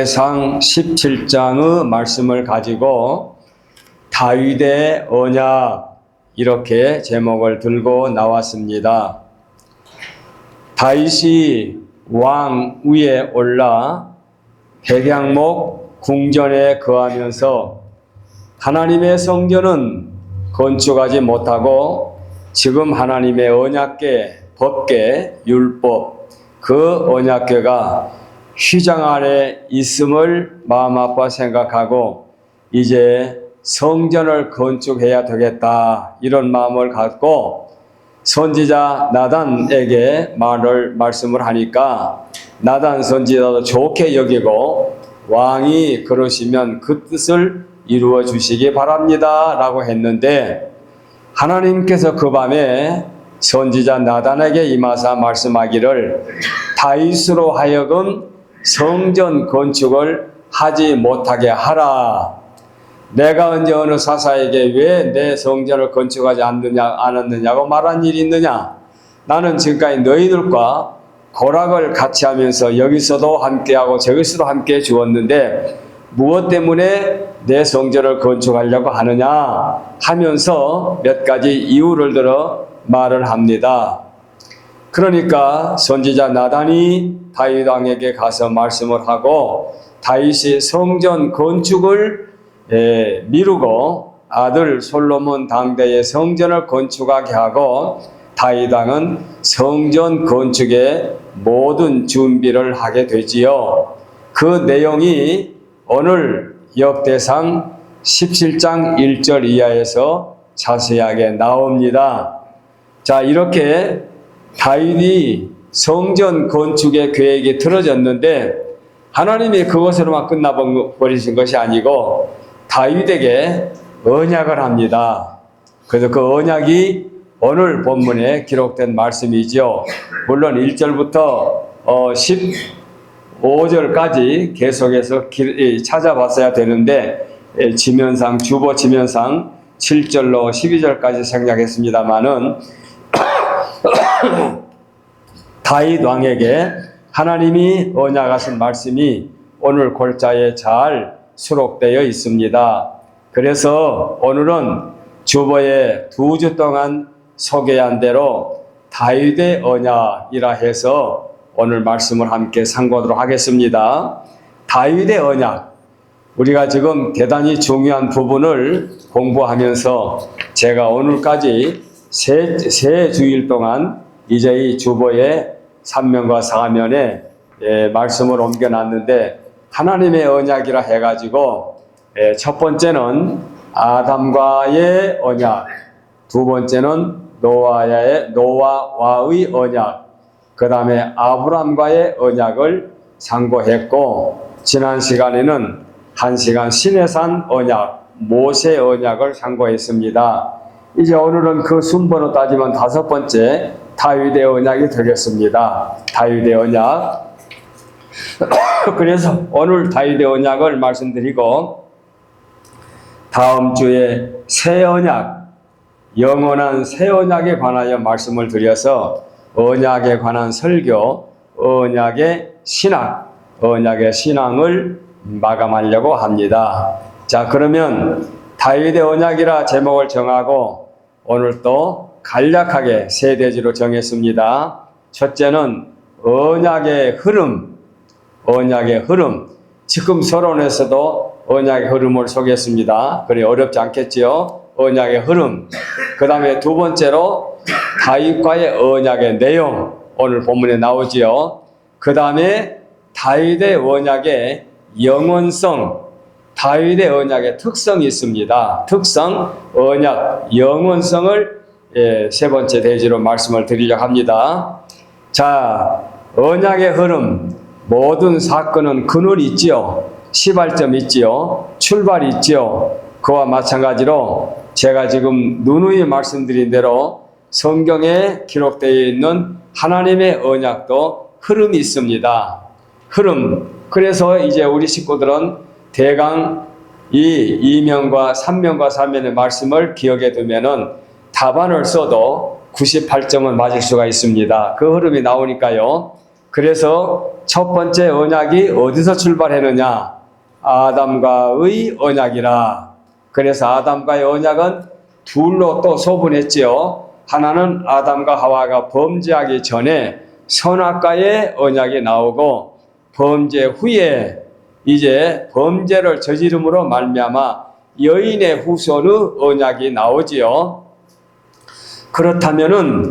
상 17장의 말씀을 가지고 다윗의 언약 이렇게 제목을 들고 나왔습니다. 다윗이 왕 위에 올라 백향목 궁전에 거하면서 하나님의 성전은 건축하지 못하고 지금 하나님의 언약궤, 법궤, 율법 그 언약궤가 휘장 안에 있음을 마음 아파 생각하고 이제 성전을 건축해야 되겠다 이런 마음을 갖고 선지자 나단에게 말씀을 하니까 나단 선지자도 좋게 여기고 왕이 그러시면 그 뜻을 이루어 주시기 바랍니다 라고 했는데 하나님께서 그 밤에 선지자 나단에게 임하사 말씀하기를 다윗으로 하여금 성전 건축을 하지 못하게 하라. 내가 언제 어느 사사에게 왜 내 성전을 건축하지 않았느냐고 말한 일이 있느냐. 나는 지금까지 너희들과 고락을 같이 하면서 여기서도 함께하고 저기서도 함께 주었는데 무엇 때문에 내 성전을 건축하려고 하느냐 하면서 몇 가지 이유를 들어 말을 합니다. 그러니까 선지자 나단이 다윗 왕에게 가서 말씀을 하고 다윗이 성전 건축을 미루고 아들 솔로몬 당대의 성전을 건축하게 하고 다윗 왕은 성전 건축의 모든 준비를 하게 되지요. 그 내용이 오늘 역대상 17장 1절 이하에서 자세하게 나옵니다. 자, 이렇게 다윗이 성전 건축의 계획이 틀어졌는데 하나님이 그것으로만 끝나버리신 것이 아니고 다윗에게 언약을 합니다. 그래서 그 언약이 오늘 본문에 기록된 말씀이죠. 물론 1절부터 15절까지 계속해서 찾아봤어야 되는데 지면상 주보 지면상 7절로 12절까지 생략했습니다마는 다윗 왕에게 하나님이 언약하신 말씀이 오늘 골자에 잘 수록되어 있습니다. 그래서 오늘은 주보에 2주 동안 소개한 대로 다윗의 언약이라 해서 오늘 말씀을 함께 상고하도록 하겠습니다. 다윗의 언약, 우리가 지금 대단히 중요한 부분을 공부하면서 제가 오늘까지 세 주일 동안 이제 이 주보에 3면과 4면에 말씀을 옮겨놨는데 하나님의 언약이라 해가지고 첫 번째는 아담과의 언약, 두 번째는 노아와의 언약, 그 다음에 아브람과의 언약을 상고했고 지난 시간에는 1시간 시내산 언약, 모세 언약을 상고했습니다. 이제 오늘은 그 순번으로 따지면 5번째 다윗의 언약이 되겠습니다. 다윗의 언약. 그래서 오늘 다윗의 언약을 말씀드리고 다음 주에 새 언약, 영원한 새 언약에 관하여 말씀을 드려서 언약에 관한 설교, 언약의 신학, 언약의 신앙을 마감하려고 합니다. 자, 그러면 다윗의 언약이라 제목을 정하고 오늘 또 간략하게 세 대지로 정했습니다. 첫째는 언약의 흐름, 언약의 흐름. 지금 서론에서도 언약의 흐름을 소개했습니다. 그래 어렵지 않겠지요? 언약의 흐름. 그 다음에 두 번째로 다윗과의 언약의 내용, 오늘 본문에 나오지요. 그 다음에 다윗의 언약의 영원성, 다윗의 언약의 특성이 있습니다. 특성, 언약, 영원성을 세 번째 대지로 말씀을 드리려고 합니다. 자, 언약의 흐름, 모든 사건은 근원이 있지요. 시발점이 있지요. 출발이 있지요. 그와 마찬가지로 제가 지금 누누이 말씀드린 대로 성경에 기록되어 있는 하나님의 언약도 흐름이 있습니다. 흐름. 그래서 이제 우리 식구들은 대강 이 2면과 3면과 4면의 말씀을 기억해 두면은 답안을 써도 98점은 맞을 수가 있습니다. 그 흐름이 나오니까요. 그래서 첫 번째 언약이 어디서 출발했느냐? 아담과의 언약이라. 그래서 아담과의 언약은 둘로 또 소분했지요. 하나는 아담과 하와가 범죄하기 전에 선악과의 언약이 나오고, 범죄 후에 이제 범죄를 저지름으로 말미암아 여인의 후손의 언약이 나오지요. 그렇다면은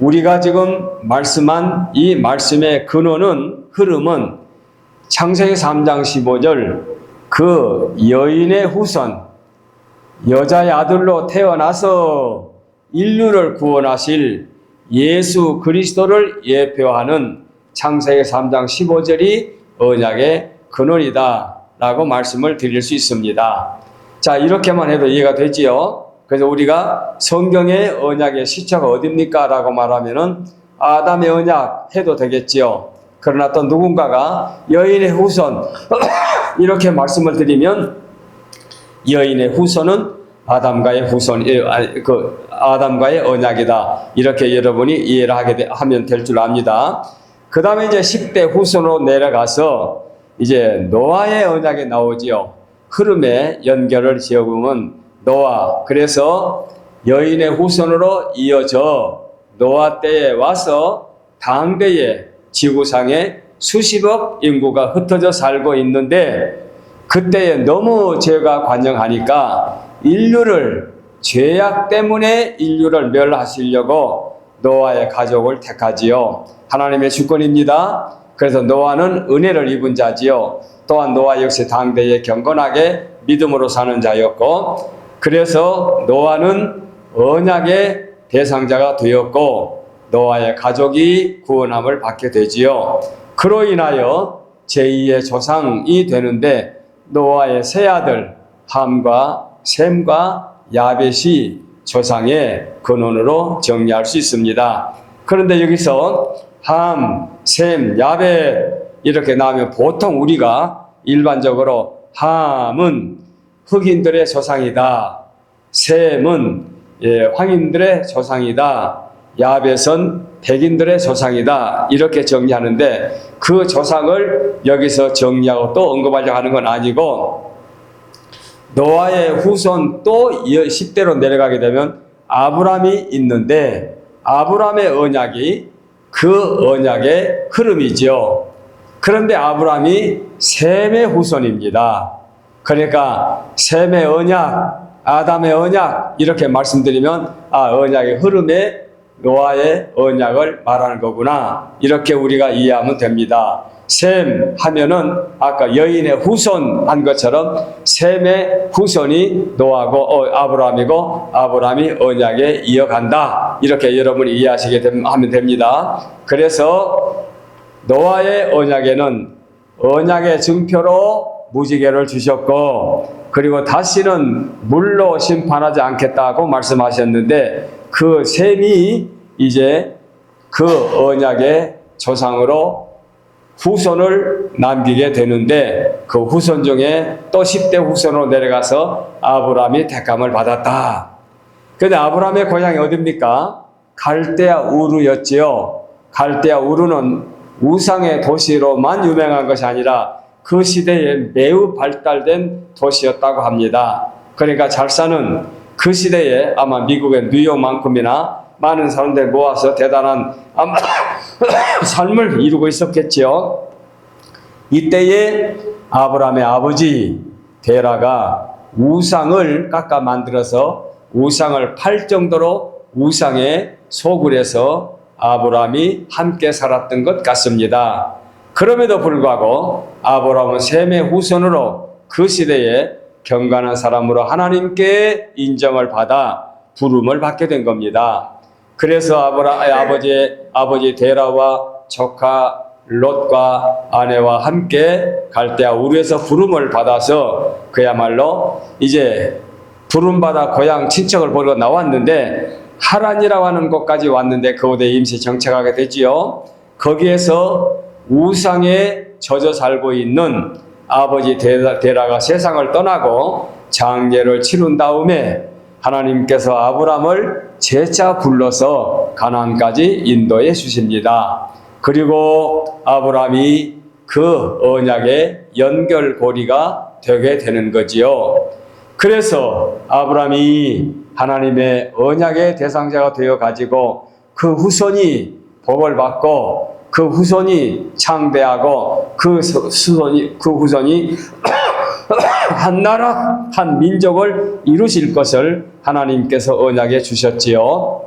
우리가 지금 말씀한 이 말씀의 근원은, 흐름은 창세기 3장 15절 그 여인의 후손, 여자의 아들로 태어나서 인류를 구원하실 예수 그리스도를 예표하는 창세기 3장 15절이 언약의 근원이다 라고 말씀을 드릴 수 있습니다. 자, 이렇게만 해도 이해가 되지요. 그래서 우리가 성경의 언약의 시초가 어딥니까? 라고 말하면은 아담의 언약 해도 되겠지요. 그러나 또 누군가가 여인의 후손 이렇게 말씀을 드리면 여인의 후손은 아담과의 후손, 아담과의 언약이다. 이렇게 여러분이 이해를 하면 될 줄 압니다. 그 다음에 이제 10대 후손으로 내려가서 이제 노아의 언약이 나오지요. 흐름에 연결을 지어보면 노아, 그래서 여인의 후손으로 이어져 노아 때에 와서 당대에 지구상에 수십억 인구가 흩어져 살고 있는데, 그때에 너무 죄가 관영하니까 인류를, 죄악 때문에 인류를 멸하시려고 노아의 가족을 택하지요. 하나님의 주권입니다. 그래서 노아는 은혜를 입은 자지요. 또한 노아 역시 당대에 경건하게 믿음으로 사는 자였고, 그래서 노아는 언약의 대상자가 되었고 노아의 가족이 구원함을 받게 되지요. 그로 인하여 제2의 조상이 되는데, 노아의 세 아들 함과 셈과 야벳이 조상의 근원으로 정리할 수 있습니다. 그런데 여기서 함, 셈, 야벳 이렇게 나오면 보통 우리가 일반적으로 함은 흑인들의 조상이다, 셈은 황인들의 조상이다, 야벳은 백인들의 조상이다 이렇게 정리하는데, 그 조상을 여기서 정리하고 또 언급하려고 하는 건 아니고, 노아의 후손 또 10대로 내려가게 되면 아브람이 있는데, 아브람의 언약이 그 언약의 흐름이죠. 그런데 아브람이 셈의 후손입니다. 그러니까 셈의 언약, 아담의 언약 이렇게 말씀드리면 언약의 흐름에 노아의 언약을 말하는 거구나, 이렇게 우리가 이해하면 됩니다. 셈 하면은 아까 여인의 후손 한 것처럼 셈의 후손이 노아고 아브라함이고, 아브라함이 언약에 이어간다, 이렇게 여러분이 하면 됩니다. 그래서 노아의 언약에는 언약의 증표로 무지개를 주셨고, 그리고 다시는 물로 심판하지 않겠다고 말씀하셨는데, 그 셈이 이제 그 언약의 조상으로 후손을 남기게 되는데, 그 후손 중에 또 10대 후손으로 내려가서 아브라함이 택함을 받았다. 그런데 아브라함의 고향이 어디입니까? 갈대아 우르였지요. 갈대아 우르는 우상의 도시로만 유명한 것이 아니라 그 시대에 매우 발달된 도시였다고 합니다. 그러니까 잘 사는 그 시대에 아마 미국의 뉴욕만큼이나 많은 사람들 모아서 대단한 삶을 이루고 있었겠지요. 이때에 아브라함의 아버지 데라가 우상을 깎아 만들어서 우상을 팔 정도로 우상에 소굴해서 아브라함이 함께 살았던 것 같습니다. 그럼에도 불구하고 아브라함은 셈의 후손으로 그 시대에 경건한 사람으로 하나님께 인정을 받아 부름을 받게 된 겁니다. 그래서 아버지 데라와 조카 롯과 아내와 함께 갈대아 우르에서 부름을 받아서 그야말로 이제 부름받아 고향 친척을 보러 나왔는데, 하란이라고 하는 곳까지 왔는데 그곳에 임시 정착하게 되지요. 거기에서 우상에 젖어 살고 있는 아버지 데라가 세상을 떠나고 장례를 치른 다음에 하나님께서 아브람을 재차 불러서 가나안까지 인도해 주십니다. 그리고 아브라함이 그 언약의 연결고리가 되게 되는 거지요. 그래서 아브라함이 하나님의 언약의 대상자가 되어 가지고 그 후손이 복을 받고 그 후손이 창대하고 그 후손이 한 나라 한 민족을 이루실 것을 하나님께서 언약해 주셨지요.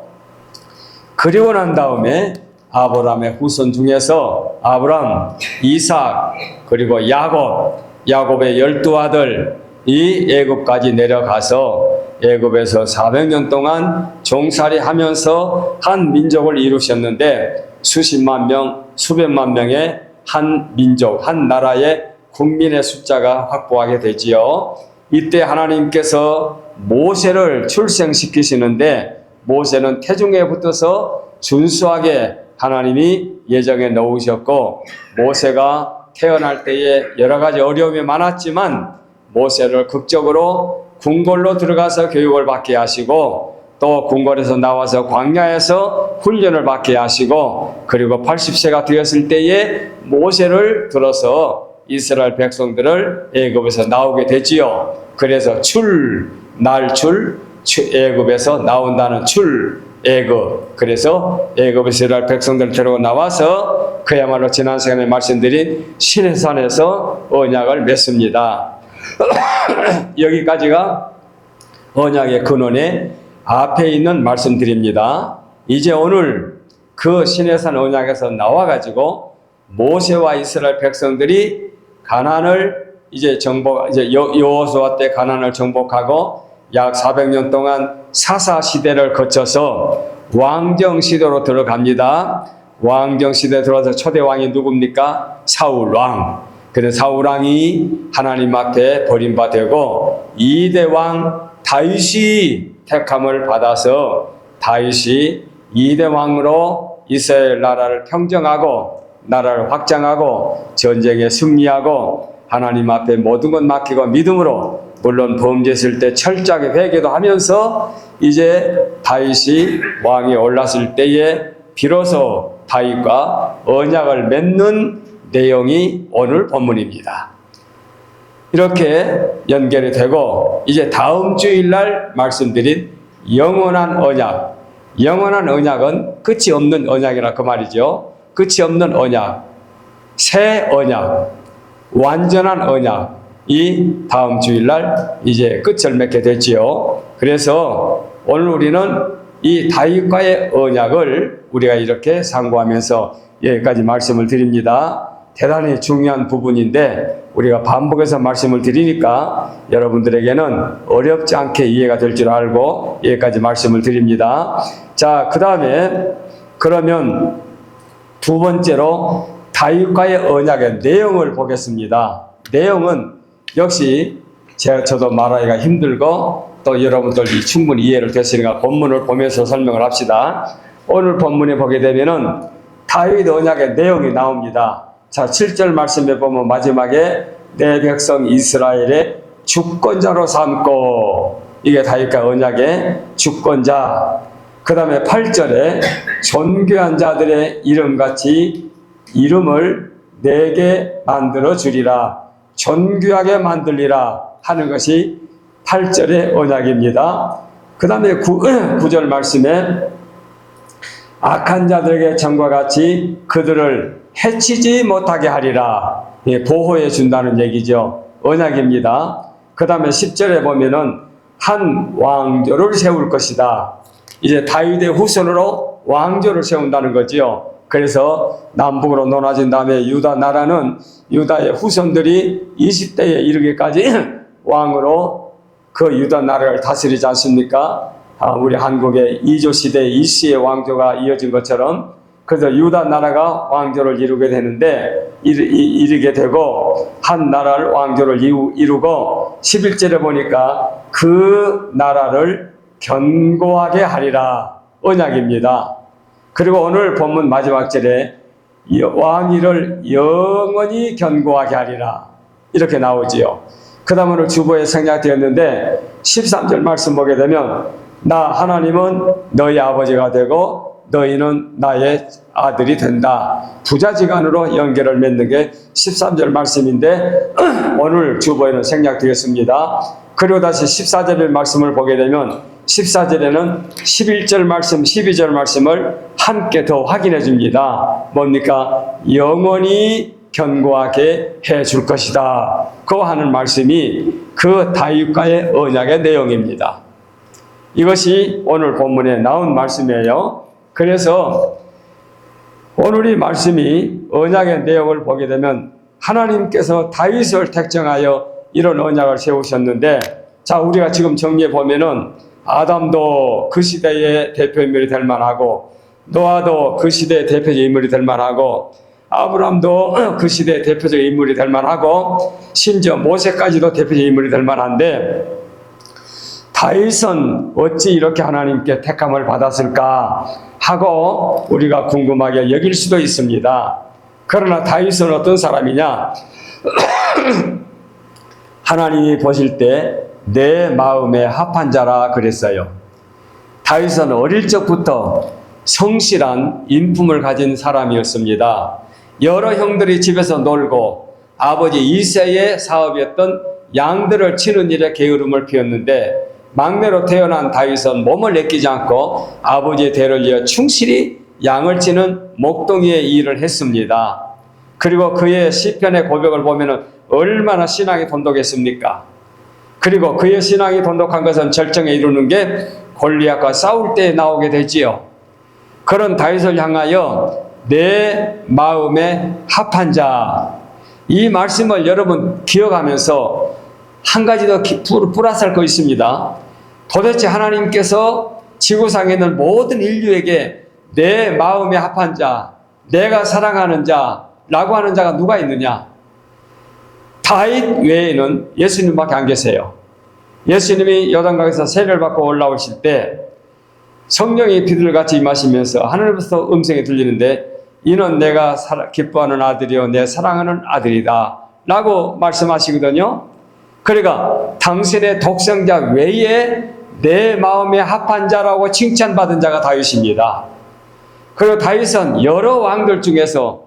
그리고 난 다음에 아브라함의 후손 중에서 아브라함, 이삭, 그리고 야곱의 12아들 이 애굽까지 내려가서 애굽에서 400년 동안 종살이 하면서 한 민족을 이루셨는데 수십만 명, 수백만 명의 한 민족, 한 나라의 국민의 숫자가 확보하게 되지요. 이때 하나님께서 모세를 출생시키시는데 모세는 태중에 붙어서 준수하게 하나님이 예정에 넣으셨고 모세가 태어날 때에 여러 가지 어려움이 많았지만 모세를 극적으로 궁궐로 들어가서 교육을 받게 하시고 또 궁궐에서 나와서 광야에서 훈련을 받게 하시고 그리고 80세가 되었을 때에 모세를 들어서 이스라엘 백성들을 애굽에서 나오게 되지요. 그래서 애굽에서 나온다는 애굽. 그래서 애굽에서 이스라엘 백성들을 데리고 나와서 그야말로 지난 시간에 말씀드린 시내산에서 언약을 맺습니다. 여기까지가 언약의 근원의 앞에 있는 말씀드립니다. 이제 오늘 그 시내산 언약에서 나와가지고 모세와 이스라엘 백성들이 가나안을 이제 여호수아 때 가나안을 정복하고 약 400년 동안 사사 시대를 거쳐서 왕정 시대로 들어갑니다. 왕정 시대에 들어와서 초대 왕이 누굽니까? 사울 왕. 그래서 사울 왕이 하나님 앞에 버림받고 2대 왕 다윗이 택함을 받아서 다윗이 2대 왕으로 이스라엘 나라를 평정하고 나라를 확장하고 전쟁에 승리하고 하나님 앞에 모든 것 맡기고 믿음으로 물론 범죄했을 때 철저하게 회개도 하면서 이제 다윗이 왕이 올랐을 때에 비로소 다윗과 언약을 맺는 내용이 오늘 본문입니다. 이렇게 연결이 되고 이제 다음 주일날 말씀드린 영원한 언약. 영원한 언약은 끝이 없는 언약이라 그 말이죠. 끝이 없는 언약, 새 언약, 완전한 언약이 다음 주일날 이제 끝을 맺게 됐지요. 그래서 오늘 우리는 이 다윗과의 언약을 우리가 이렇게 상고하면서 여기까지 말씀을 드립니다. 대단히 중요한 부분인데 우리가 반복해서 말씀을 드리니까 여러분들에게는 어렵지 않게 이해가 될 줄 알고 여기까지 말씀을 드립니다. 자, 그 다음에 그러면 두 번째로 다윗과의 언약의 내용을 보겠습니다. 내용은 역시 저도 말하기가 힘들고 또 여러분들이 충분히 이해를 됐으니까 본문을 보면서 설명을 합시다. 오늘 본문에 보게 되면은 다윗 언약의 내용이 나옵니다. 자, 7절 말씀에 보면 마지막에 내 백성 이스라엘의 주권자로 삼고, 이게 다윗과 언약의 주권자. 그 다음에 8절에 존귀한 자들의 이름같이 이름을 내게 만들어 주리라, 존귀하게 만들리라 하는 것이 8절의 언약입니다. 그 다음에 9절 말씀에 악한 자들에게 전과 같이 그들을 해치지 못하게 하리라, 보호해 준다는 얘기죠. 언약입니다. 그 다음에 10절에 보면은 한 왕조를 세울 것이다. 이제 다윗의 후손으로 왕조를 세운다는 거지요. 그래서 남북으로 나눠진 다음에 유다 나라는 유다의 후손들이 20대에 이르기까지 왕으로 그 유다 나라를 다스리지 않습니까? 우리 한국의 이조 시대 이씨의 왕조가 이어진 것처럼 그래서 유다 나라가 왕조를 이루게 되는데 이르게 되고 한 나라를 왕조를 이루고 11절에 보니까 그 나라를 견고하게 하리라, 언약입니다. 그리고 오늘 본문 마지막 절에 왕위를 영원히 견고하게 하리라 이렇게 나오지요. 그 다음 오늘 주보에 생략되었는데 13절 말씀 보게 되면 나 하나님은 너희 아버지가 되고 너희는 나의 아들이 된다. 부자지간으로 연결을 맺는 게 13절 말씀인데 오늘 주보에는 생략되겠습니다. 그리고 다시 14절 말씀을 보게 되면 14절에는 11절 말씀, 12절 말씀을 함께 더 확인해 줍니다. 뭡니까? 영원히 견고하게 해 줄 것이다. 그 하는 말씀이 그 다윗과의 언약의 내용입니다. 이것이 오늘 본문에 나온 말씀이에요. 그래서 오늘 이 말씀이 언약의 내용을 보게 되면 하나님께서 다윗을 택정하여 이런 언약을 세우셨는데, 자, 우리가 지금 정리해 보면은 아담도 그 시대의 대표 인물이 될 만하고, 노아도 그 시대의 대표적 인물이 될 만하고, 아브람도 그 시대의 대표적 인물이 될 만하고, 심지어 모세까지도 대표적 인물이 될 만한데, 다윗은 어찌 이렇게 하나님께 택함을 받았을까 하고 우리가 궁금하게 여길 수도 있습니다. 그러나 다윗은 어떤 사람이냐? 하나님이 보실 때 내 마음에 합한 자라 그랬어요. 다윗은 어릴 적부터 성실한 인품을 가진 사람이었습니다. 여러 형들이 집에서 놀고 아버지 이새의 사업이었던 양들을 치는 일에 게으름을 피웠는데, 막내로 태어난 다윗은 몸을 내키지 않고 아버지의 대를 이어 충실히 양을 치는 목동이의 일을 했습니다. 그리고 그의 시편의 고백을 보면 얼마나 신앙이 돈독했습니까? 그리고 그의 신앙이 돈독한 것은 절정에 이르는 게 골리앗과 싸울 때 나오게 되지요. 그런 다윗을 향하여 내 마음에 합한 자, 이 말씀을 여러분 기억하면서 한 가지 더 플러스할 거 있습니다. 도대체 하나님께서 지구상에 있는 모든 인류에게 내 마음에 합한 자, 내가 사랑하는 자라고 하는 자가 누가 있느냐? 다윗 외에는 예수님밖에 안 계세요. 예수님이 요단강에서 세례를 받고 올라오실 때 성령이 비둘같이 임하시면서 하늘로부터 음성이 들리는데, 이는 내가 기뻐하는 아들이요 내 사랑하는 아들이다 라고 말씀하시거든요. 그러니까 당신의 독생자 외에 내 마음에 합한 자라고 칭찬받은 자가 다윗입니다. 그리고 다윗은 여러 왕들 중에서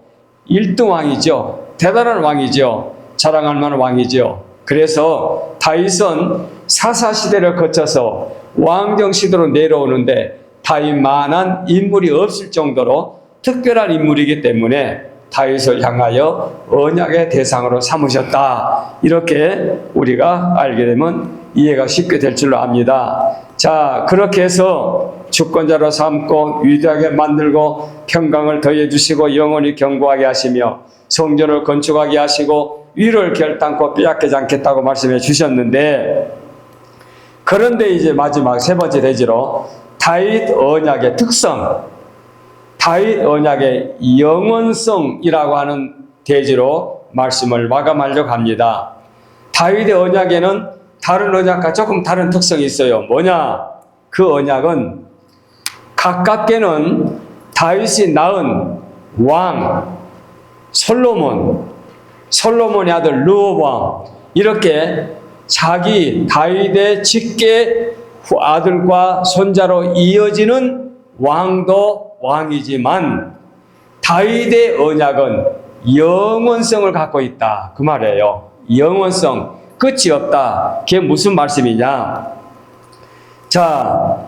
1등 왕이죠. 대단한 왕이죠. 자랑할 만한 왕이죠. 그래서 다윗은 사사시대를 거쳐서 왕정 시대로 내려오는데 다윗만한 인물이 없을 정도로 특별한 인물이기 때문에 다윗을 향하여 언약의 대상으로 삼으셨다. 이렇게 우리가 알게 되면 이해가 쉽게 될 줄로 압니다. 자, 그렇게 해서 주권자로 삼고 위대하게 만들고 평강을 더해 주시고 영원히 견고하게 하시며 성전을 건축하게 하시고 위를 결단코 빼앗기지 않겠다고 말씀해 주셨는데, 그런데 이제 마지막 세 번째 대지로 다윗 언약의 특성, 다윗 언약의 영원성이라고 하는 대지로 말씀을 마감하려고 합니다. 다윗의 언약에는 다른 언약과 조금 다른 특성이 있어요. 뭐냐? 그 언약은 가깝게는 다윗이 낳은 왕 솔로몬의 아들 르호보암, 이렇게 자기 다윗의 직계 아들과 손자로 이어지는 왕도 왕이지만 다윗의 언약은 영원성을 갖고 있다, 그 말이에요. 영원성, 끝이 없다. 그게 무슨 말씀이냐? 자,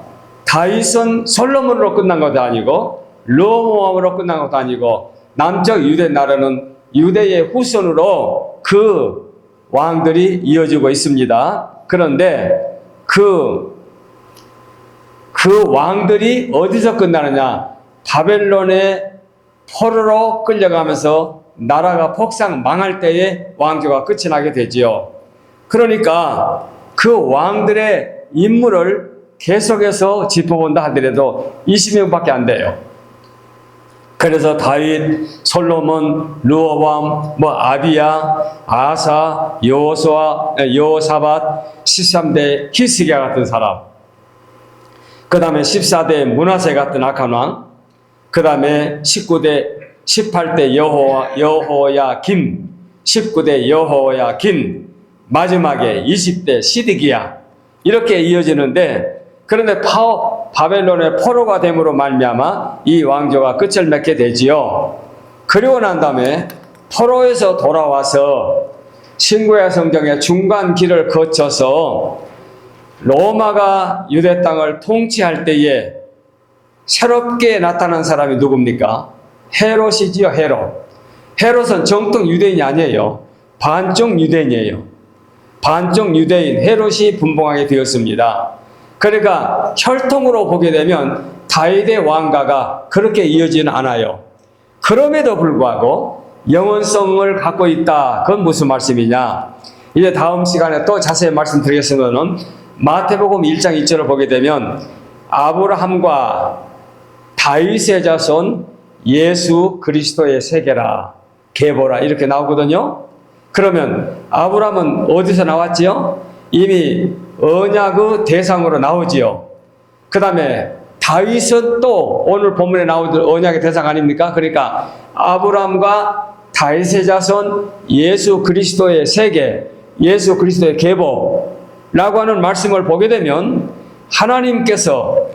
다윗은 솔로몬으로 끝난 것도 아니고 르호보암으로 끝난 것도 아니고 남쪽 유대 나라는 유대의 후손으로 그 왕들이 이어지고 있습니다. 그런데 그 왕들이 어디서 끝나느냐? 바벨론의 포로로 끌려가면서 나라가 폭삭 망할 때에 왕조가 끝이 나게 되지요. 그러니까 그 왕들의 인물을 계속해서 짚어본다 하더라도 20명밖에 안 돼요. 그래서 다윗, 솔로몬, 르호보암, 아비야, 아사, 여호사밧, 13대 히스기야 같은 사람, 그 다음에 14대 므낫세 같은 악한 왕, 그 다음에 18대 여호야김, 19대 여호야김, 마지막에 20대 시드기야, 이렇게 이어지는데, 그런데 바벨론의 포로가 됨으로 말미암아 이 왕조가 끝을 맺게 되지요. 그리고 난 다음에 포로에서 돌아와서 신구약 성경의 중간 길을 거쳐서 로마가 유대 땅을 통치할 때에 새롭게 나타난 사람이 누굽니까? 헤롯이지요. 헤롯은 정통 유대인이 아니에요. 반쪽 유대인이에요. 반쪽 유대인 헤롯이 분봉하게 되었습니다. 그러니까 혈통으로 보게 되면 다윗의 왕가가 그렇게 이어지는 않아요. 그럼에도 불구하고 영원성을 갖고 있다. 그건 무슨 말씀이냐? 이제 다음 시간에 또 자세히 말씀드리겠으면은 마태복음 1장 2절을 보게 되면 아브라함과 다윗의 자손 예수 그리스도의 세계라 계보라 이렇게 나오거든요. 그러면 아브라함은 어디서 나왔지요? 이미 언약의 대상으로 나오지요. 그 다음에 다윗은 또 오늘 본문에 나오는 언약의 대상 아닙니까? 그러니까 아브라함과 다윗의 자손 예수 그리스도의 세계, 예수 그리스도의 계보라고 하는 말씀을 보게 되면 하나님께서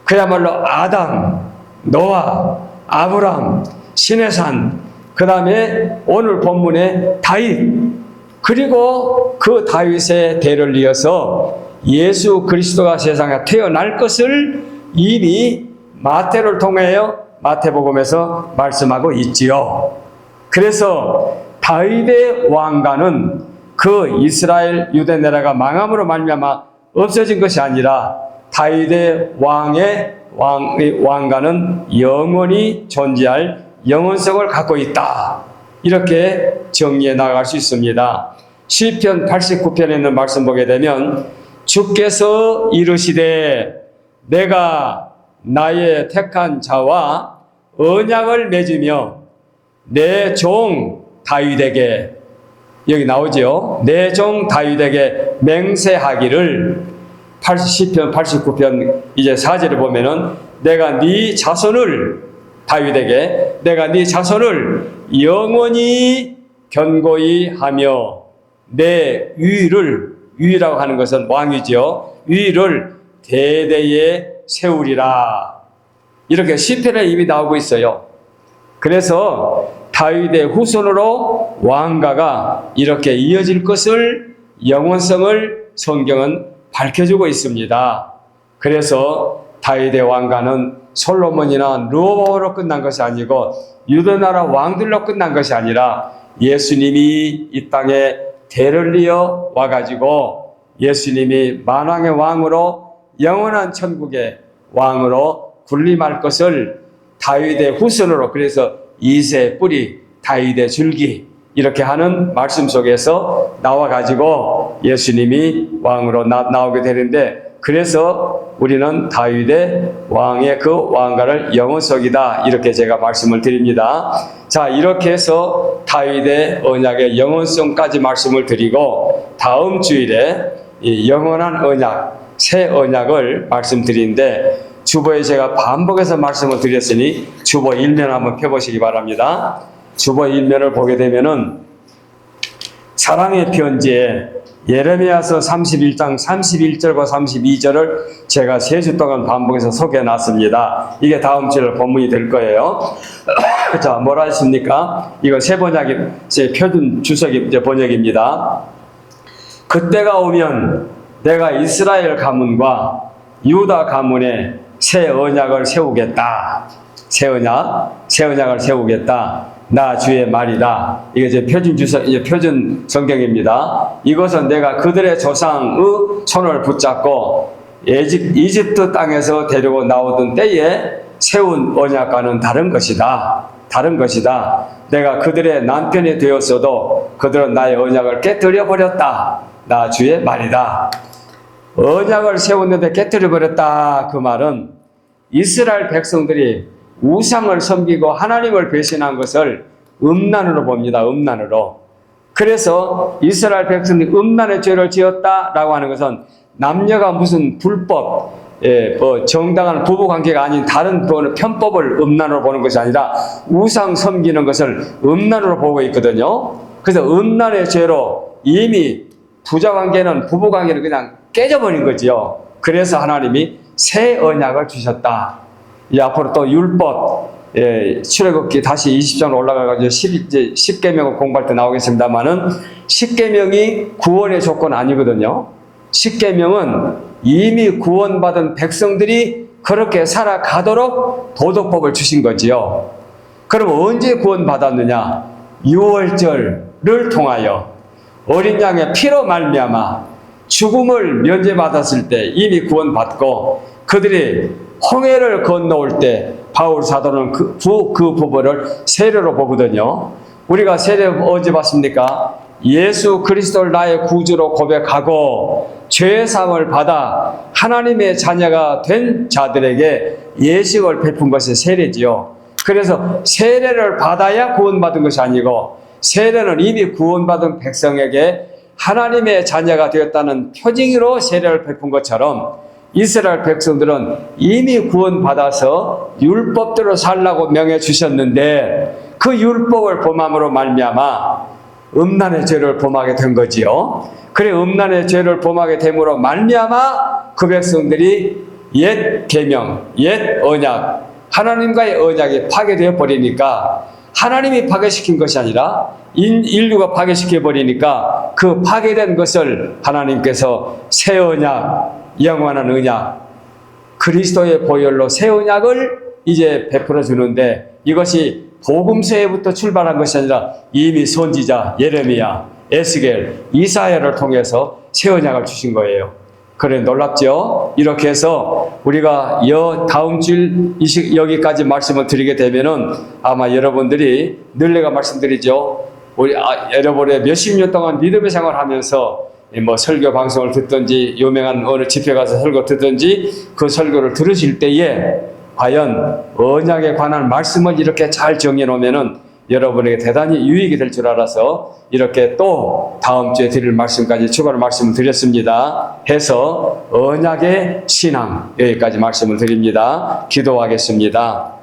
그야말로 아담, 노아, 아브라함, 시내산, 그 다음에 오늘 본문의 다윗, 그리고 그 다윗의 대를 이어서 예수 그리스도가 세상에 태어날 것을 이미 마태를 통하여 마태복음에서 말씀하고 있지요. 그래서 다윗의 왕가는 그 이스라엘 유대 나라가 망함으로 말미암아 없어진 것이 아니라 다윗의 왕가는 영원히 존재할 영원성을 갖고 있다. 이렇게 정리해 나갈 수 있습니다. 시편 89편에 있는 말씀 보게 되면 주께서 이르시되 내가 나의 택한 자와 언약을 맺으며 내 종 다윗에게, 여기 나오죠. 내 종 다윗에게 맹세하기를, 시편 89편 이제 4절을 보면은 내가 네 자손을, 다윗에게 내가 네 자손을 영원히 견고히 하며 내 위라고 하는 것은 왕이죠. 위를 대대에 세우리라. 이렇게 시편에 이미 나오고 있어요. 그래서 다윗의 후손으로 왕가가 이렇게 이어질 것을, 영원성을 성경은 밝혀주고 있습니다. 그래서 다윗의 왕가는 솔로몬이나 르호보암으로 끝난 것이 아니고 유대나라 왕들로 끝난 것이 아니라 예수님이 이 땅에 대를 이어 와가지고 예수님이 만왕의 왕으로 영원한 천국의 왕으로 군림할 것을 다윗의 후손으로, 그래서 이새의 뿌리, 다윗의 줄기 이렇게 하는 말씀 속에서 나와가지고 예수님이 왕으로 나오게 되는데, 그래서 우리는 다윗의 왕의 그 왕가를 영원성이다 이렇게 제가 말씀을 드립니다. 자, 이렇게 해서 다윗의 언약의 영원성까지 말씀을 드리고 다음 주일에 이 영원한 언약, 새 언약을 말씀드리는데 주보에 제가 반복해서 말씀을 드렸으니 주보 1면 한번 펴보시기 바랍니다. 주보 1면을 보게 되면은 사랑의 편지에 예레미야서 31장 31절과 32절을 제가 3주 동안 반복해서 소개해 놨습니다. 이게 다음 주에 본문이 될 거예요. 자, 뭐라 했습니까? 이거 새 번역이, 제 표준 주석이 번역입니다. 그때가 오면 내가 이스라엘 가문과 유다 가문에 새 언약을 세우겠다. 새 언약을 세우겠다. 나 주의 말이다. 이게 이제 표준 주석, 이제 표준 성경입니다. 이것은 내가 그들의 조상의 손을 붙잡고 이집트 땅에서 데리고 나오던 때에 세운 언약과는 다른 것이다. 다른 것이다. 내가 그들의 남편이 되었어도 그들은 나의 언약을 깨뜨려 버렸다. 나 주의 말이다. 언약을 세웠는데 깨뜨려 버렸다. 그 말은 이스라엘 백성들이 우상을 섬기고 하나님을 배신한 것을 음란으로 봅니다. 음란으로. 그래서 이스라엘 백성들이 음란의 죄를 지었다라고 하는 것은 남녀가 무슨 불법, 정당한 부부관계가 아닌 다른 편법을 음란으로 보는 것이 아니라 우상 섬기는 것을 음란으로 보고 있거든요. 그래서 음란의 죄로 이미 부자관계는, 부부관계는 그냥 깨져버린 거지요. 그래서 하나님이 새 언약을 주셨다. 이 앞으로 또 율법, 출애굽기 다시 20장 올라가가지고 10계명을 공부할 때 나오겠습니다만은 10계명이 구원의 조건 아니거든요. 10계명은 이미 구원받은 백성들이 그렇게 살아가도록 도덕법을 주신 거지요. 그럼 언제 구원받았느냐? 유월절을 통하여 어린 양의 피로 말미암아 죽음을 면제받았을 때 이미 구원받고, 그들이 홍해를 건너올 때 바울 사도는 그 부분을 세례로 보거든요. 우리가 세례 언제 받습니까? 예수 그리스도를 나의 구주로 고백하고 죄사함을 받아 하나님의 자녀가 된 자들에게 예식을 베푼 것이 세례지요. 그래서 세례를 받아야 구원받은 것이 아니고, 세례는 이미 구원받은 백성에게 하나님의 자녀가 되었다는 표징으로 세례를 베푼 것처럼, 이스라엘 백성들은 이미 구원받아서 율법대로 살라고 명해 주셨는데, 그 율법을 범함으로 말미암아 음란의 죄를 범하게 된 거지요. 그래, 음란의 죄를 범하게 됨으로 말미암아 그 백성들이 옛 계명, 옛 언약, 하나님과의 언약이 파괴되어 버리니까, 하나님이 파괴시킨 것이 아니라 인류가 파괴시켜 버리니까 그 파괴된 것을 하나님께서 새 언약, 영원한 언약, 그리스도의 보혈로 새 언약을 이제 베풀어 주는데, 이것이 복음서에부터 출발한 것이 아니라 이미 선지자 예레미야, 에스겔, 이사야를 통해서 새 언약을 주신 거예요. 그래, 놀랍죠? 이렇게 해서 우리가 다음 주 여기까지 말씀을 드리게 되면은 아마 여러분들이 늘 내가 말씀드리죠. 여러분의 몇십 년 동안 믿음의 생활을 하면서 뭐 설교 방송을 듣든지 유명한 어느 집회 가서 설교 듣든지 그 설교를 들으실 때에 과연 언약에 관한 말씀을 이렇게 잘 정해 놓으면은 여러분에게 대단히 유익이 될 줄 알아서 이렇게 또 다음 주에 드릴 말씀까지 추가로 말씀을 드렸습니다. 해서 언약의 신앙, 여기까지 말씀을 드립니다. 기도하겠습니다.